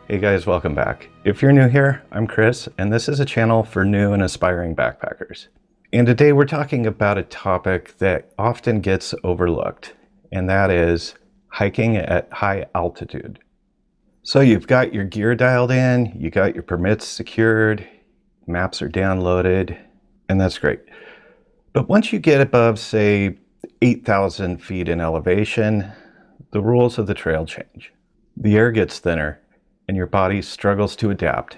Hey guys, welcome back. If you're new here, I'm Chris, and this is a channel for new and aspiring backpackers. And today we're talking about a topic that often gets overlooked, and that is hiking at high altitude. So you've got your gear dialed in, you got your permits secured, maps are downloaded, and that's great. But once you get above, say, 8,000 feet in elevation, the rules of the trail change. The air gets thinner, and your body struggles to adapt.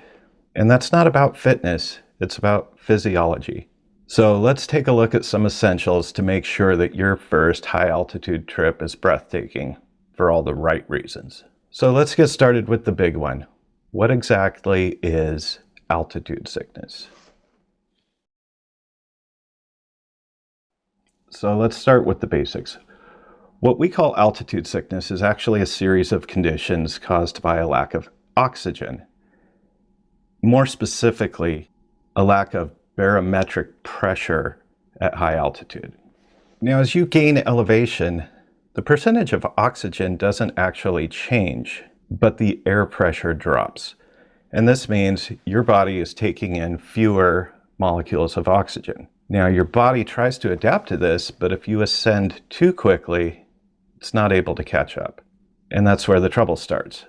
And that's not about fitness, it's about physiology. So let's take a look at some essentials to make sure that your first high altitude trip is breathtaking for all the right reasons. So let's get started with the big one. What exactly is altitude sickness? So let's start with the basics. What we call altitude sickness is actually a series of conditions caused by a lack of oxygen. More specifically, a lack of barometric pressure at high altitude. Now, as you gain elevation, the percentage of oxygen doesn't actually change, but the air pressure drops. And this means your body is taking in fewer molecules of oxygen. Now, your body tries to adapt to this, but if you ascend too quickly, it's not able to catch up. And that's where the trouble starts.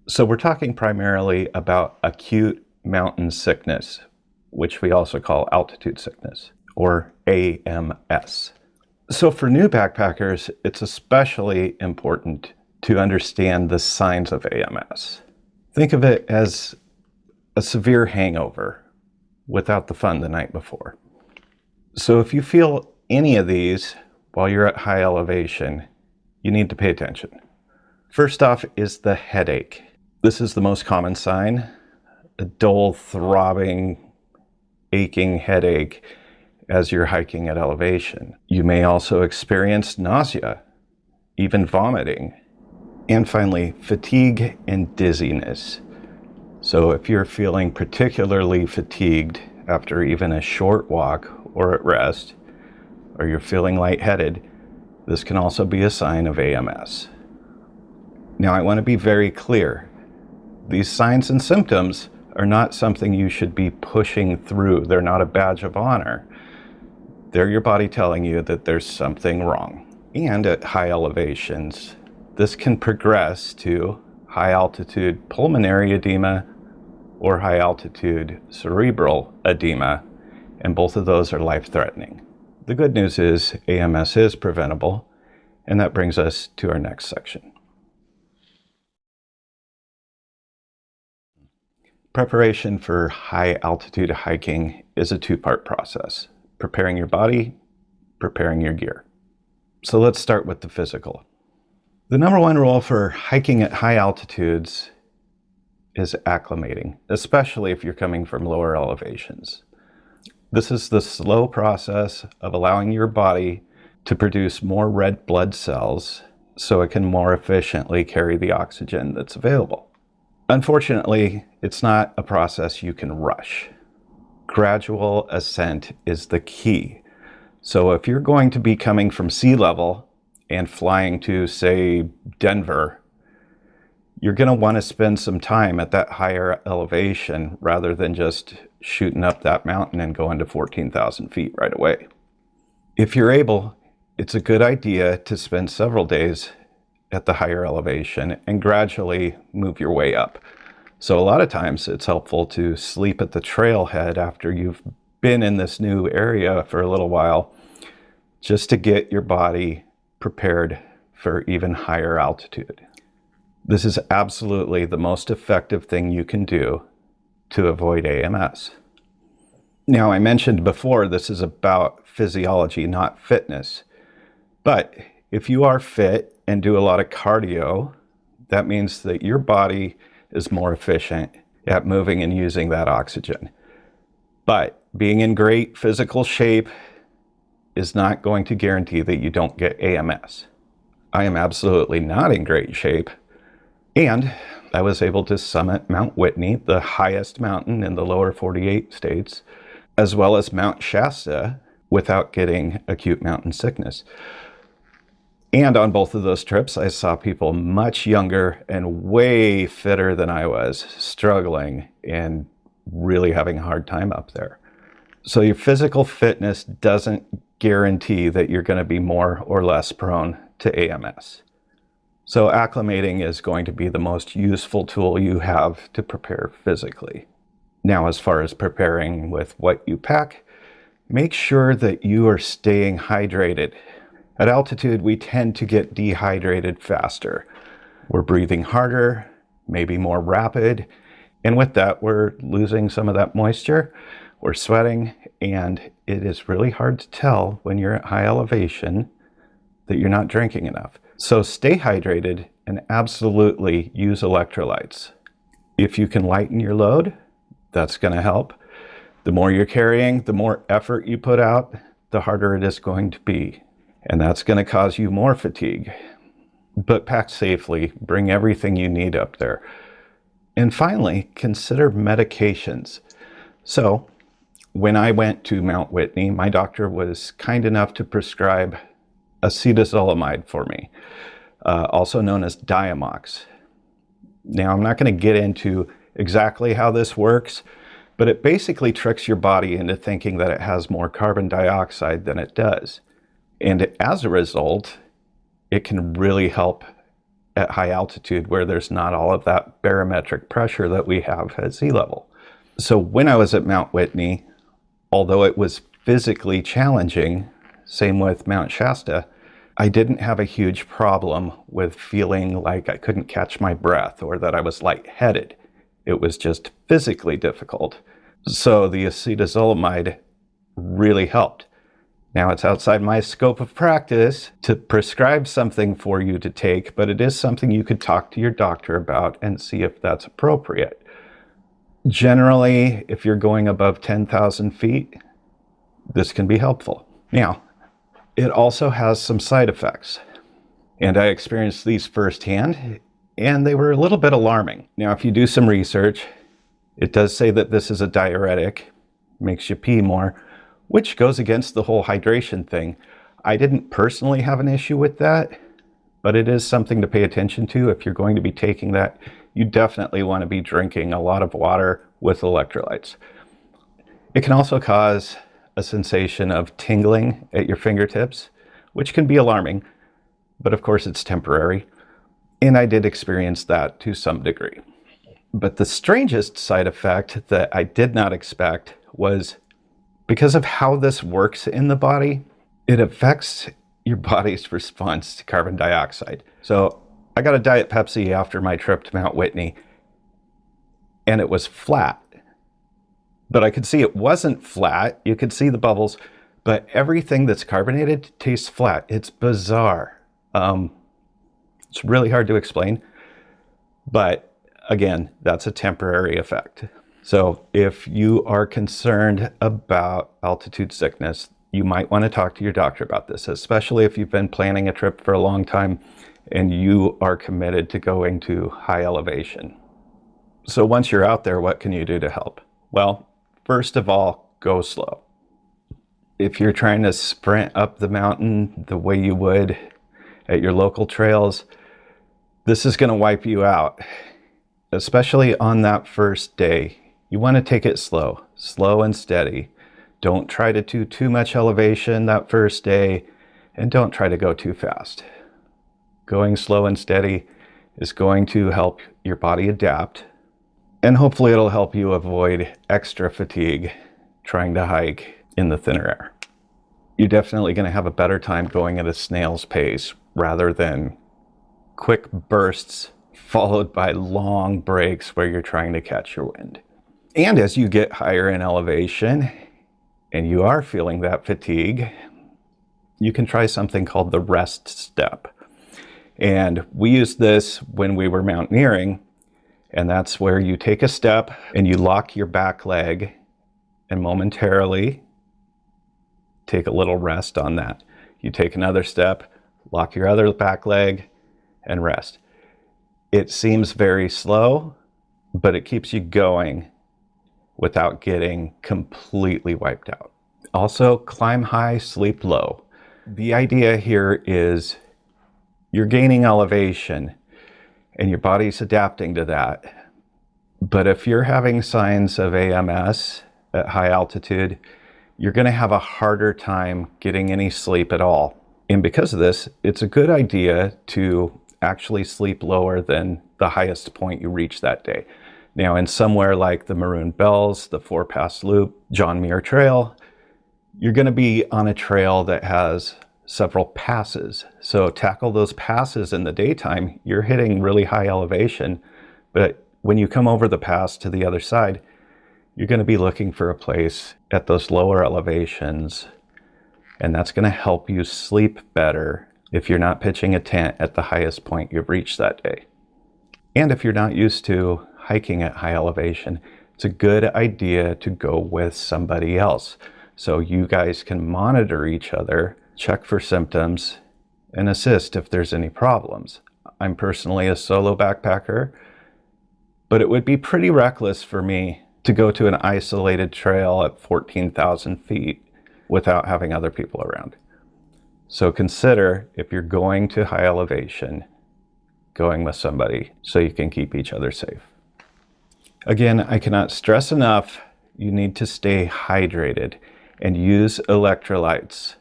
So we're talking primarily about acute mountain sickness, which we also call altitude sickness, or AMS. So for new backpackers, it's especially important to understand the signs of AMS. Think of it as a severe hangover without the fun the night before. So if you feel any of these while you're at high elevation, you need to pay attention. First off is the headache. This is the most common sign, a dull, throbbing, aching headache as you're hiking at elevation. You may also experience nausea, even vomiting. And finally, fatigue and dizziness. So if you're feeling particularly fatigued after even a short walk or at rest, or you're feeling lightheaded, this can also be a sign of AMS. Now, I want to be very clear. These signs and symptoms are not something you should be pushing through. They're not a badge of honor. They're your body telling you that there's something wrong. And at high elevations, this can progress to high altitude pulmonary edema or high altitude cerebral edema, and both of those are life-threatening. The good news is AMS is preventable, and that brings us to our next section. Preparation for high altitude hiking is a two-part process: preparing your body, preparing your gear. So let's start with the physical. The number one rule for hiking at high altitudes is acclimating, especially if you're coming from lower elevations. This is the slow process of allowing your body to produce more red blood cells so it can more efficiently carry the oxygen that's available. Unfortunately, it's not a process you can rush. Gradual ascent is the key. So if you're going to be coming from sea level and flying to, say, Denver, you're going to want to spend some time at that higher elevation rather than just shooting up that mountain and going to 14,000 feet right away. If you're able, it's a good idea to spend several days at the higher elevation and gradually move your way up. So a lot of times it's helpful to sleep at the trailhead after you've been in this new area for a little while, just to get your body prepared for even higher altitude. This is absolutely the most effective thing you can do to avoid AMS. Now, I mentioned before, this is about physiology, not fitness. But if you are fit and do a lot of cardio, that means that your body is more efficient at moving and using that oxygen. But being in great physical shape is not going to guarantee that you don't get AMS. I am absolutely not in great shape, and I was able to summit Mount Whitney, the highest mountain in the lower 48 states, as well as Mount Shasta, without getting acute mountain sickness. And on both of those trips, I saw people much younger and way fitter than I was, struggling and really having a hard time up there. So your physical fitness doesn't guarantee that you're going to be more or less prone to AMS. So acclimating is going to be the most useful tool you have to prepare physically. Now, as far as preparing with what you pack, make sure that you are staying hydrated. At altitude, we tend to get dehydrated faster. We're breathing harder, maybe more rapid, and with that, we're losing some of that moisture. We're sweating, and it is really hard to tell when you're at high elevation that you're not drinking enough. So stay hydrated and absolutely use electrolytes. If you can lighten your load, that's going to help. The more you're carrying, the more effort you put out, the harder it is going to be. And that's going to cause you more fatigue. But pack safely, bring everything you need up there. And finally, consider medications. So, when I went to Mount Whitney, my doctor was kind enough to prescribe acetazolamide for me, also known as Diamox. Now, I'm not going to get into exactly how this works, but it basically tricks your body into thinking that it has more carbon dioxide than it does. And as a result, it can really help at high altitude where there's not all of that barometric pressure that we have at sea level. So when I was at Mount Whitney, although it was physically challenging, same with Mount Shasta, I didn't have a huge problem with feeling like I couldn't catch my breath or that I was lightheaded. It was just physically difficult. So the acetazolamide really helped. Now, it's outside my scope of practice to prescribe something for you to take, but it is something you could talk to your doctor about and see if that's appropriate. Generally, if you're going above 10,000 feet, this can be helpful. Now, it also has some side effects, and I experienced these firsthand, and they were a little bit alarming. Now, if you do some research, it does say that this is a diuretic, makes you pee more, which goes against the whole hydration thing. I didn't personally have an issue with that, but it is something to pay attention to. If you're going to be taking that, you definitely want to be drinking a lot of water with electrolytes. It can also cause a sensation of tingling at your fingertips, which can be alarming, but of course it's temporary. And I did experience that to some degree. But the strangest side effect that I did not expect was because of how this works in the body, it affects your body's response to carbon dioxide. So I got a Diet Pepsi after my trip to Mount Whitney, and it was flat. But I could see it wasn't flat. You could see the bubbles, but everything that's carbonated tastes flat. It's bizarre. It's really hard to explain. But again, that's a temporary effect. So if you are concerned about altitude sickness, you might want to talk to your doctor about this, especially if you've been planning a trip for a long time and you are committed to going to high elevation. So once you're out there, what can you do to help? Well, first of all, go slow. If you're trying to sprint up the mountain the way you would at your local trails, this is going to wipe you out, especially on that first day. You want to take it slow, slow and steady. Don't try to do too much elevation that first day, and don't try to go too fast. Going slow and steady is going to help your body adapt, and hopefully it'll help you avoid extra fatigue trying to hike in the thinner air. You're definitely going to have a better time going at a snail's pace rather than quick bursts followed by long breaks where you're trying to catch your wind. And as you get higher in elevation and you are feeling that fatigue, you can try something called the rest step. And we used this when we were mountaineering, and that's where you take a step and you lock your back leg and momentarily take a little rest on that. You take another step, lock your other back leg, and rest. It seems very slow, but it keeps you going without getting completely wiped out. Also, climb high, sleep low. The idea here is You're gaining elevation and your body's adapting to that. But if you're having signs of AMS at high altitude, you're going to have a harder time getting any sleep at all. And because of this, it's a good idea to actually sleep lower than the highest point you reach that day. Now, in somewhere like the Maroon Bells, the Four Pass Loop, John Muir Trail, you're going to be on a trail that has several passes. So tackle those passes in the daytime. You're hitting really high elevation, but when you come over the pass to the other side, you're going to be looking for a place at those lower elevations, and that's going to help you sleep better if you're not pitching a tent at the highest point you've reached that day. And if you're not used to hiking at high elevation, it's a good idea to go with somebody else so you guys can monitor each other, check for symptoms, and assist if there's any problems. I'm personally a solo backpacker, but it would be pretty reckless for me to go to an isolated trail at 14,000 feet without having other people around. So consider, if you're going to high elevation, going with somebody so you can keep each other safe. Again, I cannot stress enough, you need to stay hydrated and use electrolytes.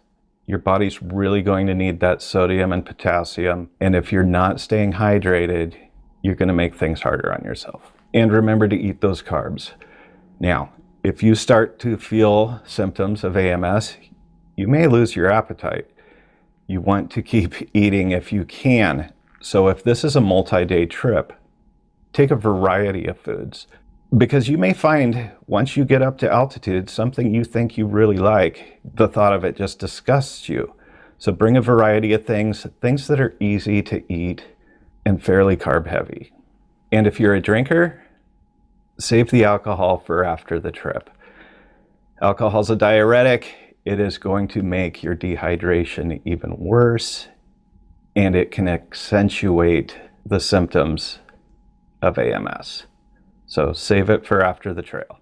Your body's really going to need that sodium and potassium. And if you're not staying hydrated, you're going to make things harder on yourself. And remember to eat those carbs. Now, if you start to feel symptoms of AMS, you may lose your appetite. You want to keep eating if you can. So if this is a multi-day trip, take a variety of foods, because you may find once you get up to altitude, something you think you really like, the thought of it just disgusts you. So bring a variety of things that are easy to eat and fairly carb heavy. And if you're a drinker, save the alcohol for after the trip. Alcohol's a diuretic. It is going to make your dehydration even worse, and it can accentuate the symptoms of AMS. So save it for after the trail.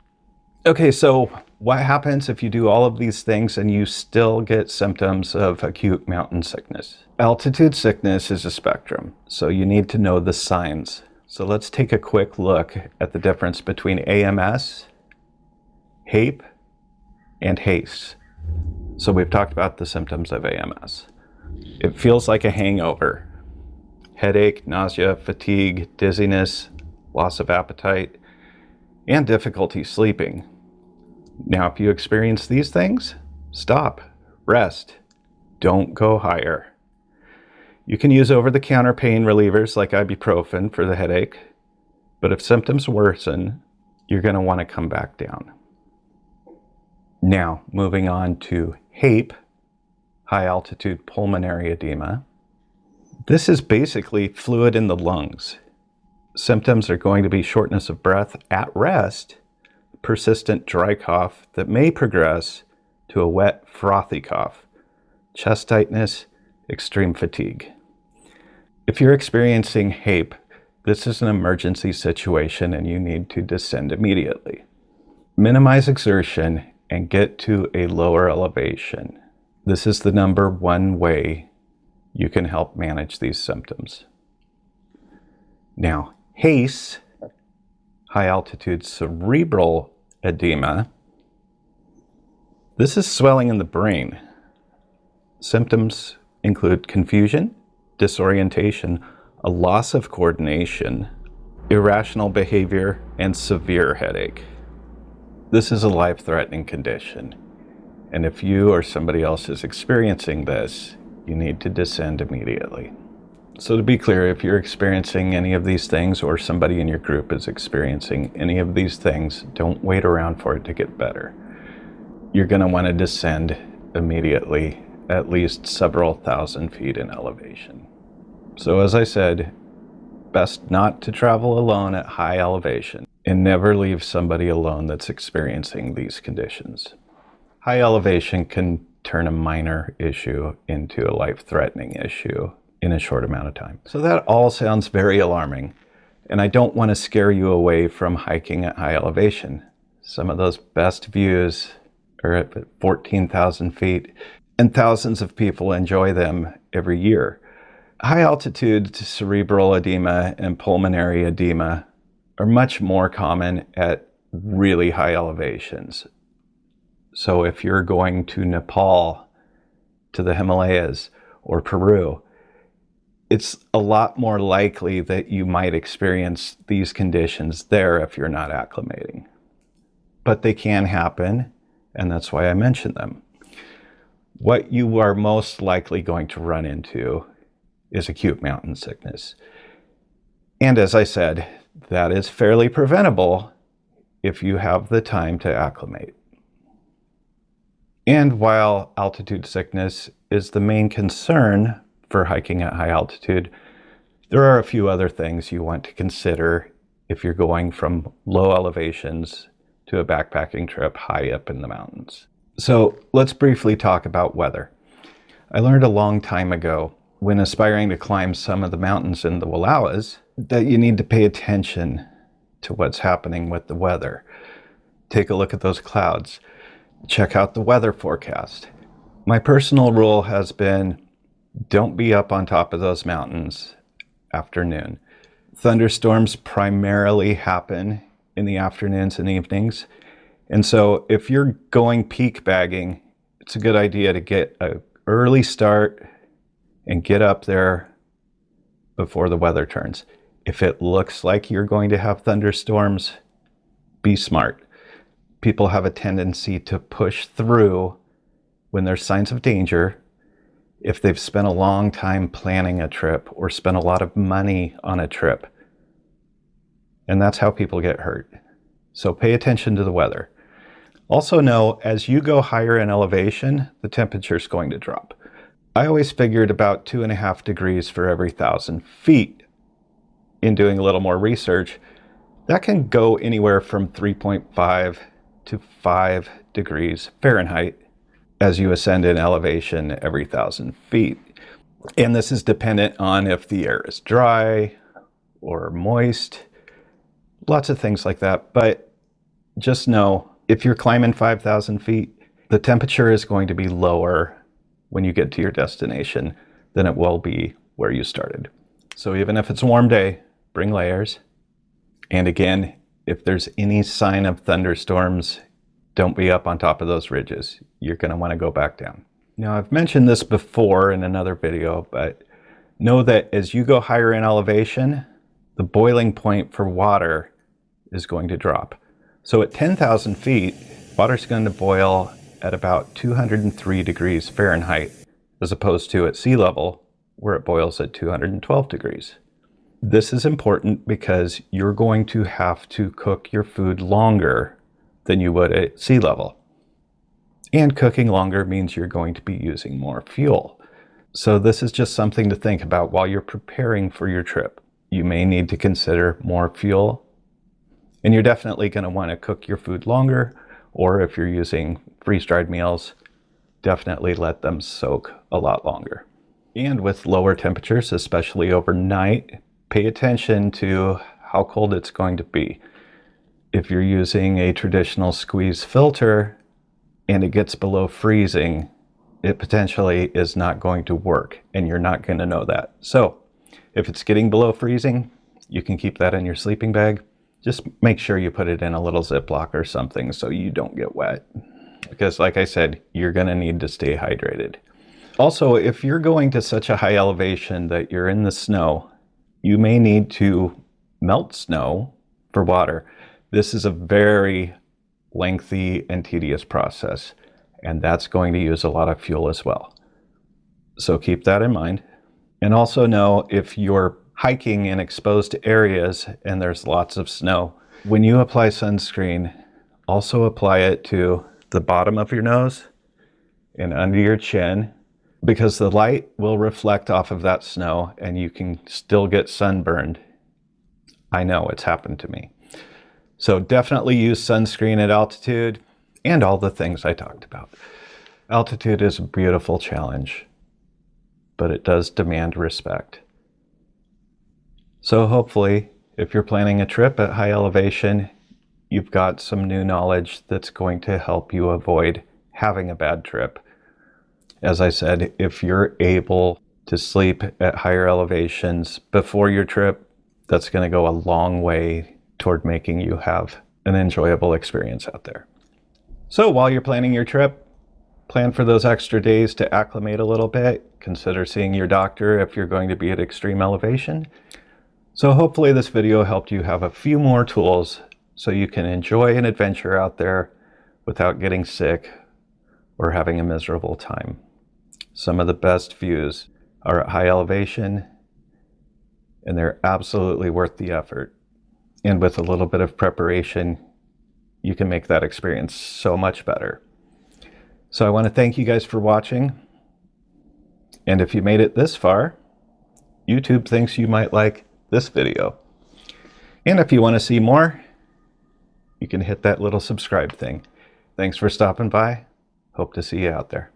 Okay, so what happens if you do all of these things and you still get symptoms of acute mountain sickness? Altitude sickness is a spectrum, so you need to know the signs. So let's take a quick look at the difference between AMS, HAPE, and HACE. So we've talked about the symptoms of AMS. It feels like a hangover. Headache, nausea, fatigue, dizziness, loss of appetite, and difficulty sleeping. Now, if you experience these things, stop, rest, don't go higher. You can use over-the-counter pain relievers like ibuprofen for the headache, but if symptoms worsen, you're going to want to come back down. Now, moving on to HAPE, high-altitude pulmonary edema. This is basically fluid in the lungs. Symptoms are going to be shortness of breath at rest, persistent dry cough that may progress to a wet, frothy cough, chest tightness, extreme fatigue. If you're experiencing HAPE, this is an emergency situation and you need to descend immediately. Minimize exertion and get to a lower elevation. This is the number one way you can help manage these symptoms. Now, HACE, high-altitude cerebral edema, this is swelling in the brain. Symptoms include confusion, disorientation, a loss of coordination, irrational behavior, and severe headache. This is a life-threatening condition, and if you or somebody else is experiencing this, you need to descend immediately. So to be clear, if you're experiencing any of these things or somebody in your group is experiencing any of these things, don't wait around for it to get better. You're going to want to descend immediately, at least several thousand feet in elevation. So as I said, best not to travel alone at high elevation, and never leave somebody alone that's experiencing these conditions. High elevation can turn a minor issue into a life-threatening issue in a short amount of time. So that all sounds very alarming, and I don't want to scare you away from hiking at high elevation. Some of those best views are at 14,000 feet, and thousands of people enjoy them every year. High-altitude cerebral edema and pulmonary edema are much more common at really high elevations. So if you're going to Nepal, to the Himalayas, or Peru, it's a lot more likely that you might experience these conditions there if you're not acclimating. But they can happen, and that's why I mention them. What you are most likely going to run into is acute mountain sickness. And as I said, that is fairly preventable if you have the time to acclimate. And while altitude sickness is the main concern for hiking at high altitude, there are a few other things you want to consider if you're going from low elevations to a backpacking trip high up in the mountains. So let's briefly talk about weather. I learned a long time ago, when aspiring to climb some of the mountains in the Wallowas, that you need to pay attention to what's happening with the weather. Take a look at those clouds. Check out the weather forecast. My personal rule has been, don't be up on top of those mountains after noon. Thunderstorms primarily happen in the afternoons and evenings. And so if you're going peak bagging, it's a good idea to get an early start and get up there before the weather turns. If it looks like you're going to have thunderstorms, be smart. People have a tendency to push through when there's signs of danger if they've spent a long time planning a trip or spent a lot of money on a trip. And that's how people get hurt. So pay attention to the weather. Also know, as you go higher in elevation, the temperature is going to drop. I always figured about 2.5 degrees for every 1,000 feet. In doing a little more research, that can go anywhere from 3.5 to 5 degrees Fahrenheit as you ascend in elevation every 1,000 feet. And this is dependent on if the air is dry or moist, lots of things like that. But just know, if you're climbing 5,000 feet, the temperature is going to be lower when you get to your destination than it will be where you started. So even if it's a warm day, bring layers. And again, if there's any sign of thunderstorms, don't be up on top of those ridges. You're going to want to go back down. Now, I've mentioned this before in another video, but know that as you go higher in elevation, the boiling point for water is going to drop. So at 10,000 feet, water's going to boil at about 203 degrees Fahrenheit, as opposed to at sea level, where it boils at 212 degrees. This is important because you're going to have to cook your food longer than you would at sea level. And cooking longer means you're going to be using more fuel. So this is just something to think about while you're preparing for your trip. You may need to consider more fuel, and you're definitely going to want to cook your food longer, or if you're using freeze-dried meals, definitely let them soak a lot longer. And with lower temperatures, especially overnight, pay attention to how cold it's going to be. If you're using a traditional squeeze filter and it gets below freezing, it potentially is not going to work, and you're not going to know that. So if it's getting below freezing, you can keep that in your sleeping bag. Just make sure you put it in a little Ziploc or something so you don't get wet. Because like I said, you're going to need to stay hydrated. Also, if you're going to such a high elevation that you're in the snow, you may need to melt snow for water. This is a very lengthy and tedious process, and that's going to use a lot of fuel as well. So keep that in mind. And also know, if you're hiking in exposed areas and there's lots of snow, when you apply sunscreen, also apply it to the bottom of your nose and under your chin, because the light will reflect off of that snow and you can still get sunburned. I know, it's happened to me. So definitely use sunscreen at altitude and all the things I talked about. Altitude is a beautiful challenge, but it does demand respect. So hopefully, if you're planning a trip at high elevation, you've got some new knowledge that's going to help you avoid having a bad trip. As I said, if you're able to sleep at higher elevations before your trip, that's going to go a long way toward making you have an enjoyable experience out there. So while you're planning your trip, plan for those extra days to acclimate a little bit. Consider seeing your doctor if you're going to be at extreme elevation. So hopefully this video helped you have a few more tools so you can enjoy an adventure out there without getting sick or having a miserable time. Some of the best views are at high elevation, and they're absolutely worth the effort. And with a little bit of preparation, you can make that experience so much better. So I want to thank you guys for watching. And if you made it this far, YouTube thinks you might like this video. And if you want to see more, you can hit that little subscribe thing. Thanks for stopping by. Hope to see you out there.